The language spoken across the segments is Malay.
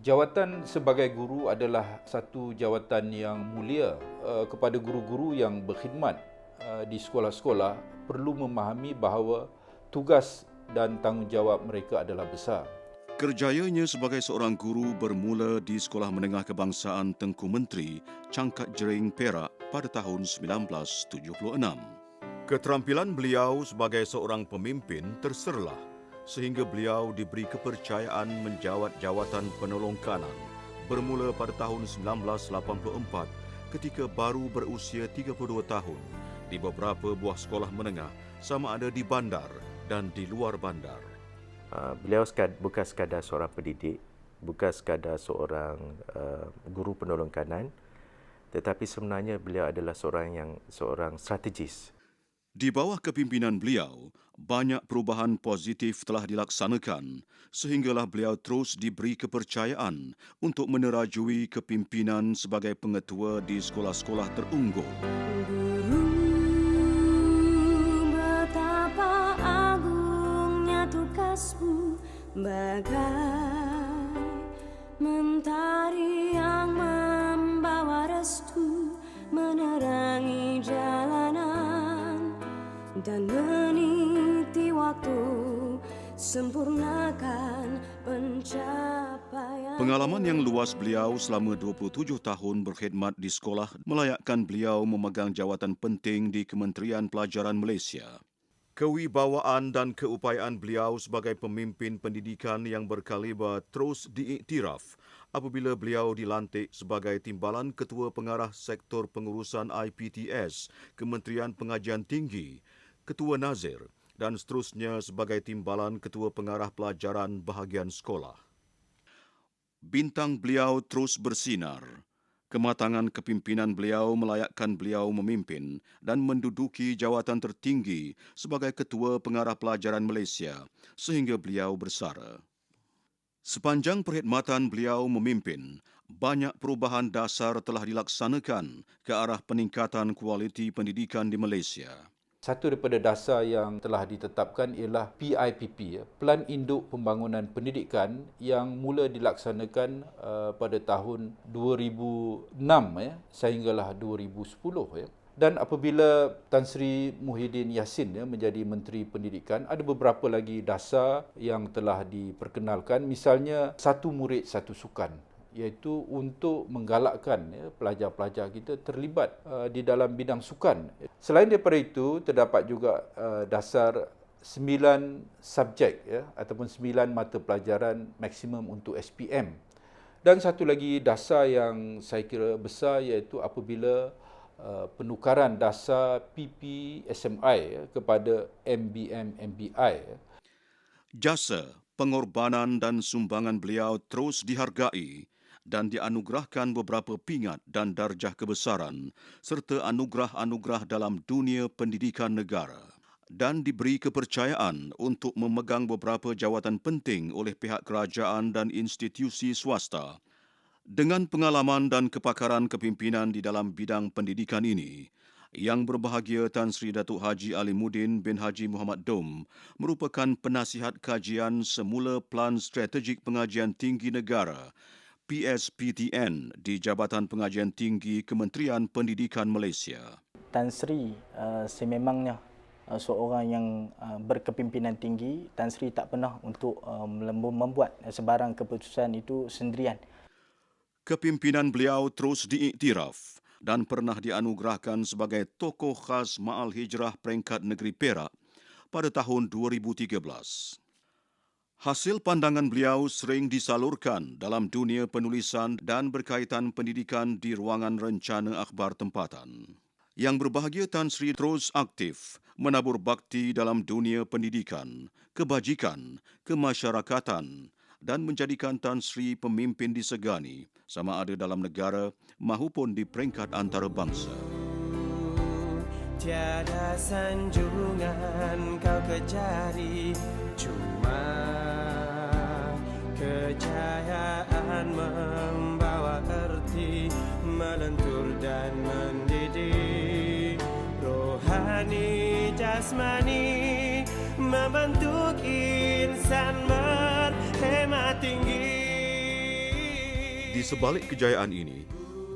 Jawatan sebagai guru adalah satu jawatan yang mulia. Kepada guru-guru yang berkhidmat di sekolah-sekolah perlu memahami bahawa tugas dan tanggungjawab mereka adalah besar. Kerjayanya sebagai seorang guru bermula di Sekolah Menengah Kebangsaan Tengku Menteri, Cangkat Jering, Perak pada tahun 1976. Keterampilan beliau sebagai seorang pemimpin terserlah sehingga beliau diberi kepercayaan menjawat jawatan penolong kanan bermula pada tahun 1984 ketika baru berusia 32 tahun di beberapa buah sekolah menengah sama ada di bandar dan di luar bandar. Beliau bukan sekadar seorang pendidik, bukan sekadar seorang guru penolong kanan, tetapi sebenarnya beliau adalah seorang strategis. Di bawah kepimpinan beliau, banyak perubahan positif telah dilaksanakan sehinggalah beliau terus diberi kepercayaan untuk menerajui kepimpinan sebagai pengetua di sekolah-sekolah terunggul. Betapa agungnya tugasmu bagai mentari yang membawa restu menerangi jalanan dan meniti waktu sempurnakan pencapaian. Pengalaman yang luas beliau selama 27 tahun berkhidmat di sekolah melayakkan beliau memegang jawatan penting di Kementerian Pelajaran Malaysia. Kewibawaan dan keupayaan beliau sebagai pemimpin pendidikan yang berkaliber terus diiktiraf apabila beliau dilantik sebagai Timbalan Ketua Pengarah Sektor Pengurusan IPTS Kementerian Pengajian Tinggi, Ketua Nazir dan seterusnya sebagai Timbalan Ketua Pengarah Pelajaran Bahagian Sekolah. Bintang beliau terus bersinar. Kematangan kepimpinan beliau melayakkan beliau memimpin dan menduduki jawatan tertinggi sebagai Ketua Pengarah Pelajaran Malaysia sehingga beliau bersara. Sepanjang perkhidmatan beliau memimpin, banyak perubahan dasar telah dilaksanakan ke arah peningkatan kualiti pendidikan di Malaysia. Satu daripada dasar yang telah ditetapkan ialah PIPP, Pelan Induk Pembangunan Pendidikan yang mula dilaksanakan pada tahun 2006 sehinggalah 2010. Dan apabila Tan Sri Muhyiddin Yassin menjadi Menteri Pendidikan, ada beberapa lagi dasar yang telah diperkenalkan. Misalnya, satu murid, satu sukan, iaitu untuk menggalakkan pelajar-pelajar kita terlibat di dalam bidang sukan. Selain daripada itu, terdapat juga dasar 9 subjek ataupun 9 mata pelajaran maksimum untuk SPM. Dan satu lagi dasar yang saya kira besar iaitu apabila penukaran dasar PPSMI kepada MBM MBI. Jasa, pengorbanan dan sumbangan beliau terus dihargai dan dianugerahkan beberapa pingat dan darjah kebesaran serta anugerah-anugerah dalam dunia pendidikan negara dan diberi kepercayaan untuk memegang beberapa jawatan penting oleh pihak kerajaan dan institusi swasta. Dengan pengalaman dan kepakaran kepimpinan di dalam bidang pendidikan ini, Yang Berbahagia Tan Sri Datuk Haji Alimuddin bin Haji Muhammad Dom merupakan penasihat kajian semula Pelan Strategik Pengajian Tinggi Negara PSPTN di Jabatan Pengajian Tinggi Kementerian Pendidikan Malaysia. Tan Sri sememangnya seorang yang berkepimpinan tinggi. Tan Sri tak pernah untuk membuat sebarang keputusan itu sendirian. Kepimpinan beliau terus diiktiraf dan pernah dianugerahkan sebagai tokoh khas Ma'al Hijrah Peringkat Negeri Perak pada tahun 2013. Hasil pandangan beliau sering disalurkan dalam dunia penulisan dan berkaitan pendidikan di ruangan rencana akhbar tempatan. Yang Berbahagia Tan Sri terus aktif menabur bakti dalam dunia pendidikan, kebajikan, kemasyarakatan dan menjadikan Tan Sri pemimpin disegani sama ada dalam negara maupun di peringkat antarabangsa. Tiada sanjungan kau kejari, cuma kejayaan membawa erti, melentur dan mendidik. Rohani jasmani membentuk insan berhemat tinggi. Di sebalik kejayaan ini,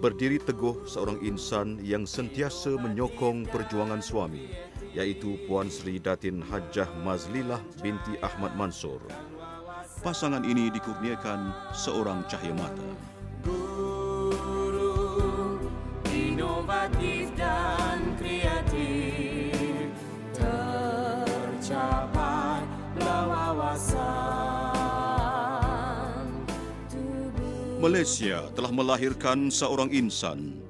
berdiri teguh seorang insan yang sentiasa menyokong perjuangan suami, iaitu Puan Sri Datin Hajjah Mazlilah binti Ahmad Mansur. Pasangan ini dikurniakan seorang cahaya mata. Guru inovatif dan kreatif, tercapai wawasan tubuh. Malaysia telah melahirkan seorang insan,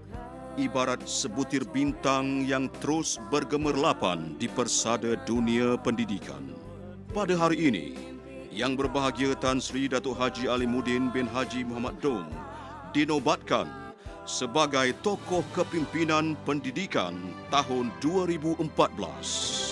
ibarat sebutir bintang yang terus bergemerlapan di persada dunia pendidikan. Pada hari ini, Yang Berbahagia Tan Sri Datuk Haji Alimuddin bin Haji Muhammad Dong dinobatkan sebagai tokoh kepimpinan pendidikan tahun 2014.